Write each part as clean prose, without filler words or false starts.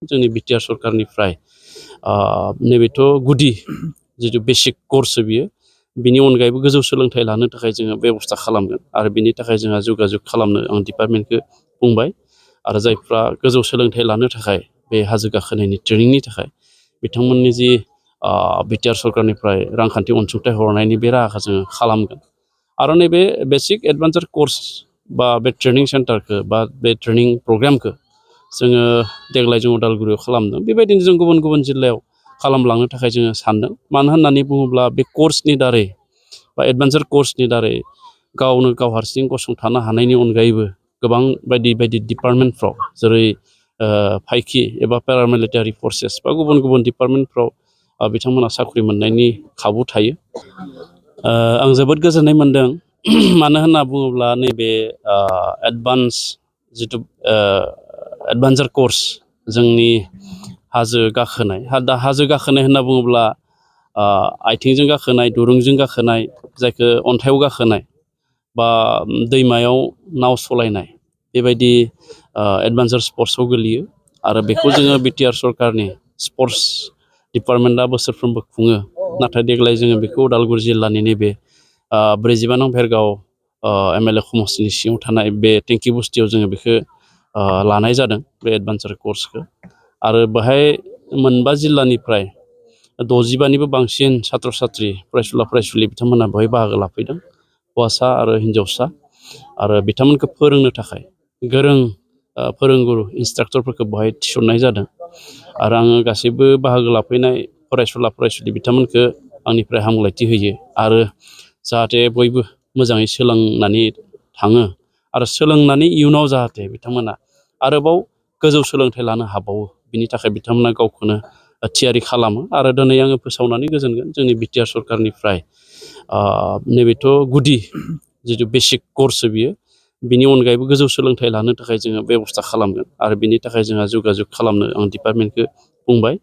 जोंनि बिटिआर सरकारनिफ्राय नैबेथ' गुदि जिथु बेसिक कर्स बियो बिनि अनगायैबो गोजौ सोलोंथाइ लानो थाखाय जोङो बेबस्था खालामगोन आरो बिनि थाखाय जोंहा जगाजग खालामनो आं डिपार्टमेन्टखौ बुंबाय आरो जायफ्रा गोजौ सोलोंथाइ लानो थाखाय बे हाजो गाखोनायनि ट्रेनिंनि थाखाय बिथांमोननि जि बिटिआर सरकारनिफ्राय रांखान्थि अनसुंथाइ हरनायनि बे राहाखौ जोङो खालामगोन आरो नैबे बेसिक एडभान्सार कर्स बा बे ट्रेनिं सेन्टारखौ बा बे ट्रेनिं प्रग्रामखौ जोङो देग्लाय जों उदालगुरियाव खालामदों बेबायदिनो जों गुबुन गुबुन जिल्लायाव खालामलांनो थाखाय जोङो सानदों मानो होननानै बुङोब्ला बे कर्सनि दारै बा एडभान्सार कर्सनि दारै गावनो गाव हारसिं गसंथानो हानायनि अनगायैबो गोबां बायदि बायदि डिपार्टमेन्टफ्राव जेरै फाइखि एबा पेरामिलिटारि फर्सेस बा गुबुन गुबुन डिपार्टमेन्टफ्राव बिथांमोना साख्रि मोननायनि खाबु थायो आं जोबोद गोजोननाय मोनदों मानो होनना बुङोब्ला नैबे एडभान्स जिथु एडभान्सार कर्स जोंनि हाजो गाखोनाय दा हाजो गाखोनाय होनना बुङोब्ला आथिंजों गाखोनाय दुरुंजों गाखोनाय जायखौ अन्थाइयाव गाखोनाय बा दैमायाव नाव सलायनाय बेबायदि एडभान्सार स्पर्ट्सआव गोलैयो आरो बेखौ जोङो बिटिआर सरकारनि स्पर्ट्स डिपार्टमेन्टआ बोसोरफ्रोमबो खुङो नाथाय देग्लाय जोङो बेखौ उदालगुरि जिल्लानि नैबे 42 नं भेरगाव एमएलए खमस्टिनि सिङाव थानाय बे टेंकि बस्तियाव जोङो बेखौ लानाय जादों बे एडभान्सार कर्सखौ आरो बेहाय मोनबा जिल्लानिफ्राय 65निबो बांसिन सात्र साथ्रि फरायसुला फरायसुलि बिथांमोना बेवहाय बाहागो लाफैदों हौवासा आरो हिन्जावसा आरो बिथांमोनखौ फोरोंनो थाखाय गोरों फोरोंगुरु इन्सट्राक्टरफोरखौ बेवहाय थिसननाय जादों आरो आङो गासैबो बाहागो लाफैनाय फरायसुला फरायसुलि बिथांमोनखौ आंनिफ्राय हामलायथि होयो आरो जाहाथे बयबो मोजाङै सोलोंनानै थाङो आरो सोलोंनानै इयुनाव जाहाथे बिथांमोना आरोबाव गोजौ सोलोंथाइ लानो हाबावो बिनि थाखाय बिथांमोना गावखौनो थियारि खालामो आरो दिनै आङो फोसावनानै गोजोनगोन जोंनि बिटिआर सरकारनिफ्राय नैबेथ' गुदि जिथु बेसिक कर्स बियो बिनि अनगायैबो गोजौ सोलोंथाइ लानो थाखाय जोङो बेबस्था खालामगोन आरो बिनि थाखाय जोंहा जगाजग खालामनो आं डिपार्टमेन्टखौ बुंबाय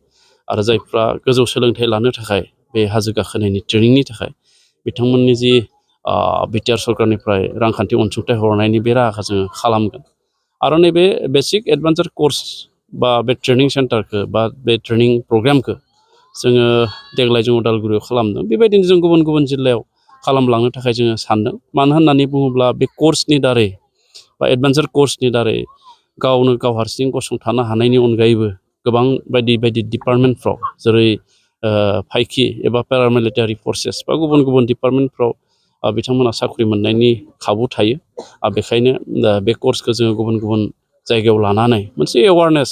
आरो जायफ्रा गोजौ सोलोंथाइ लानो थाखाय बे हाजो गाखोनायनि ट्रेनिंनि थाखाय बिथांमोननि जि बिटिआर सरकारनिफ्राय रांखान्थि अनसुंथाइ हरनायनि बे राहाखौ जोङो खालामगोन आरो नैबे बेसिक एडभान्सार कर्स बा बे ट्रेनिं सेन्टारखौ बा बे ट्रेनिं प्रग्रामखौ जोङो देग्लाय जों उदालगुरियाव खालामदों बेबायदिनो जों गुबुन गुबुन जिल्लायाव खालामलांनो थाखाय जोङो सानदों मानो होननानै बुङोब्ला बे कर्सनि दारै बा एडभान्सार कर्सनि दारै गावनो गाव हारसिं गसंथानो हानायनि अनगायैबो गोबां बायदि बायदि डिपार्टमेन्टफ्राव जेरै फाइखि एबा पेरामिलिटारि फर्सेस बा गुबुन गुबुन डिपार्टमेन्टफ्राव बिथांमोना साख्रि मोननायनि खाबु थायो बेखायनो बे कर्सखौ जोङो गुबुन गुबुन जायगायाव लानानै मोनसे एवारनेस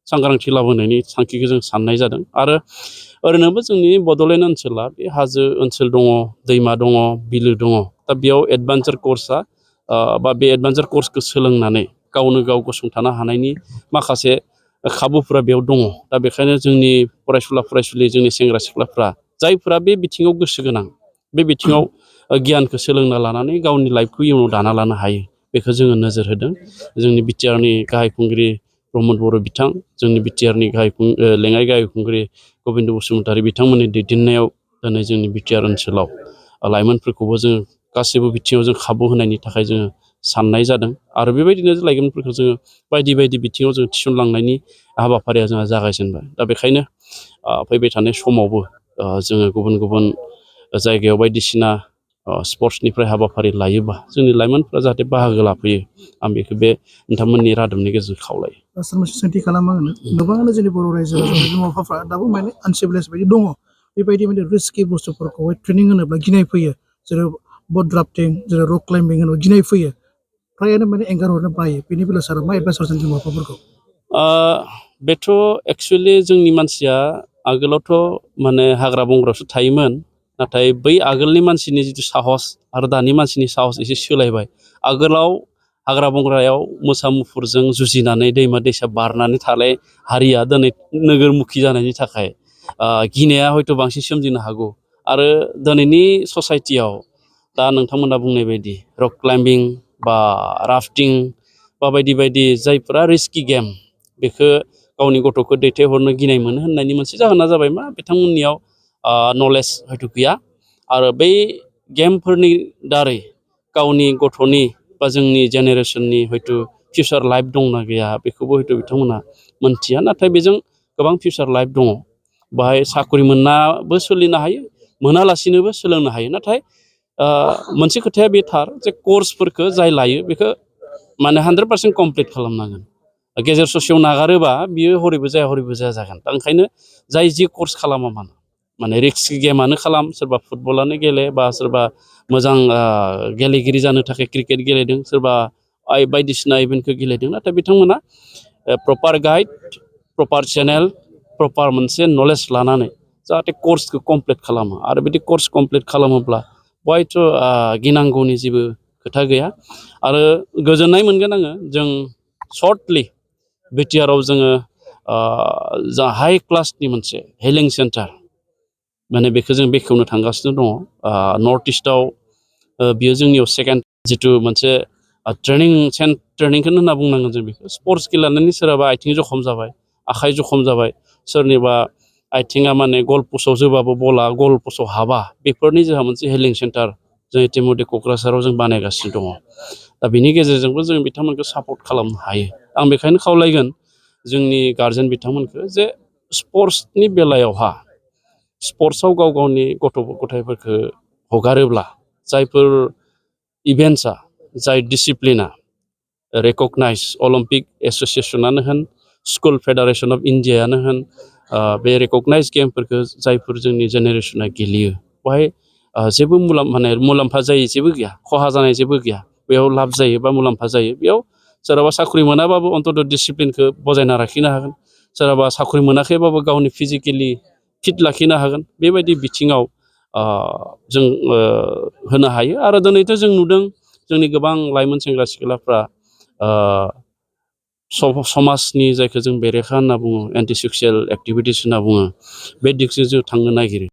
सांग्रांथि लाबोनायनि थांखिखौ जों साननाय जादों आरो ओरैनोबो जोंनि बड'लेण्ड ओनसोला बे हाजो ओनसोल दङ दैमा दङ बिलो दङ दा बेयाव एडभान्सार कर्सआ बा बे एडभान्सार कर्सखौ सोलोंनानै गावनो गाव गसंथानो हानायनि माखासे खाबुफोरा बेयाव दङ दा बेखायनो जोंनि फरायसुला फरायसुलि जोंनि सेंग्रा सिख्लाफ्रा जायफोरा बे बिथिङाव गोसो गोनां बे बिथिङाव गियानखौ सोलोंना लानानै गावनि लाइफखौ इयुनाव दाना लानो हायो बेखौ जोङो नोजोर होदों जोंनि बिटिआरनि गाहाय खुंगिरि प्रमद बर' बिथां जोंनि बिटिआरनि लेङाइ गाहाय खुंगिरि गबिन्द बसुमतारी बिथांमोननि दैदेननायाव दिनै जोंनि बिटिआर ओनसोलाव लाइमोनफोरखौबो जोङो गासैबो बिथिङाव जों खाबु होनायनि थाखाय जोङो साननाय जादों आरो बेबायदिनो लाइमोनफोरखौ जोङो बायदि बायदि बिथिङाव जों थिसनलांनायनि हाबाफारिया जोंहा जागायजेनबाय दा बेखायनो फैबाय थानाय समावबो जोङो गुबुन गुबुन जायगायाव बायदिसिना स्पर्ट्सनिफ्राय हाबाफारि लायोबा जोंनि लाइमोनफ्रा जाहाथे बाहागो लाफैयो आं बेखौ बे नोंथांमोननि रादाबनि गेजेरजों खावलायो सोंथि खालामो आङो गोबाङानो जोंनि बर' रायजो राजानि बिमा बिफाफ्रा दाबो माने आनसिभिलाइस बायदि दङ बेबायदि माने रिस्कि बुस्थुफोरखौहाय ट्रेनिं होनोब्ला गिनाय फैयो जेरै बट ड्राफ्टिं जेरै रक क्लाइम्बिं होनोब्ला गिनाय फैयो फ्रायानो माने एंगार हरनो बायो बेनि बेलायाव सारा मा एडभाइस हरगोन बिमा बिफाफोरखौ बेथ' एक्सुवेलि जोंनि मानसिया आगोलावथ' माने हाग्रा बंग्रायावसो थायोमोन नाथाय बै आगोलनि मानसिनि जिथु साहस आरो दानि मानसिनि साहस एसे सोलायबाय आगोलाव हाग्रा बंग्रायाव मोसा मुफुरजों जुजिनानै दैमा दैसा बारनानै थानाय हारिया दिनै नोगोरमुखि जानायनि थाखाय गिनाया हयथ' बांसिन सोमजिनो हागौ आरो दिनैनि ससाइटियाव दा नोंथांमोना बुंनाय बायदि रक क्लाइम्बिं बा राफ्टिं बा बायदि बायदि जायफोरा रिस्कि गेम बेखौ गावनि गथ'खौ दैथायहरनो गिनाय मोनो होननायनि मोनसे जाहोना जाबाय मा बिथांमोननियाव नलेज हयथ' गैया आरो बै गेमफोरनि दारै गावनि गथ'नि बा जोंनि जेनेरेसननि हयथ' फिउचार लाइफ दंना गैया बेखौबो हयथ' बिथांमोना मोनथिया, नाथाय बेजों गोबां फिउचार लाइफ दङ। बाहाय साख्रि मोननाबो सोलिनो हायो, मोनालासिनोबो सोलोंनो हायो। नाथाय मोनसे खोथाया बे थार जे कर्सफोरखौ जाय लायो बेखौ माने 100% कमप्लिट खालामनांगोन। गेजेर ससेयाव नागारोबा बियो हरैबो जाया जागोन। दा ओंखायनो जाय जि कर्स खालामा मानो, माने रिस्क गेमानो खालाम, सोरबा फुटबलानो गेले, बा सोरबा मोजां गेलेगिरि जानो थाखाय क्रिकेट गेलेदों, सोरबा बायदिसिना इभेन्टखौ गेलेदों, नाथाय बिथांमोना प्रपार गाइड, प्रपार चेनेल, प्रपार मोनसे नलेज लानानै जाहाथे कर्सखौ कमप्लिट खालामो। आरो बिदि कर्स कमप्लिट खालामोब्ला बहायथ' गिनांगौनि जेबो खोथा गैया। आरो गोजोननाय मोनगोन आङो, जों सर्टलि बिटिआरआव जोङो जा हाइ क्लासनि मोनसे हिलिं सेन्टार, माने बेखौ जों बेखेवनो थांगासिनो दङ। नर्थ इस्टआव बियो जोंनियाव सेकेन्ड जिथु मोनसे ट्रेनिंखौनो होनना बुंनांगोन जों बेखौ। स्पर्ट्स गेलेनानै सोरहाबा आथिं जखम जाबाय, आखाइ जखम जाबाय, सोरनिबा आथिङा माने गल पस्टआव जोबाबो बला गल पस्टआव हाबा, बेफोरनि जोंहा मोनसे हिलिं सेन्टार जों इतिमধ্যे क'क्राझाराव जों बानायगासिनो दङ। दा बिनि गेजेरजोंबो जों बिथांमोनखौ सापर्ट खालामनो हायो। आं बेखायनो खावलायगोन जोंनि गारजेन बिथांमोनखौ जे स्पर्ट्सनि बेलायावहा स्पर्ट्सआव गाव गावनि गथ' गथायफोरखौ हगारोब्ला जायफोर इभेन्ट्सआ, जाय डिसिप्लिना रेकगनाइज, अलिम्पिक एस'सियेसनानो होन, स्कुल फेडारेसन अफ इन्डियायानो होन, बे रेकगनाइज गेमफोरखौ जायफोर जोंनि जेनेरेसना गेलेयो, बेवहाय जेबो मुलाम्फा जायै जेबो गैया, खहा जानाय जेबो गैया। बेयाव लाब जायो बा मुलाम्फा जायो। बेयाव सोरहाबा साख्रि मोनाबाबो अन्तत डिसिप्लिनखौ बजायना लाखिनो हागोन, सोरहाबा साख्रि मोनाखैबाबो गावनि फिजिकेलि फिट लाखिनो हागोन। बेबायदि बिथिङाव जों होनो हायो। आरो दिनैथ' जों नुदों जोंनि गोबां लाइमोन सेंग्रा सिख्लाफ्रा समाजनि जायखौ जों बेरेखा होनना बुङो, एन्टि ससियेल एक्टिभिटिस होनना बुङो, बे दिगजों जों थांनो नागिरो।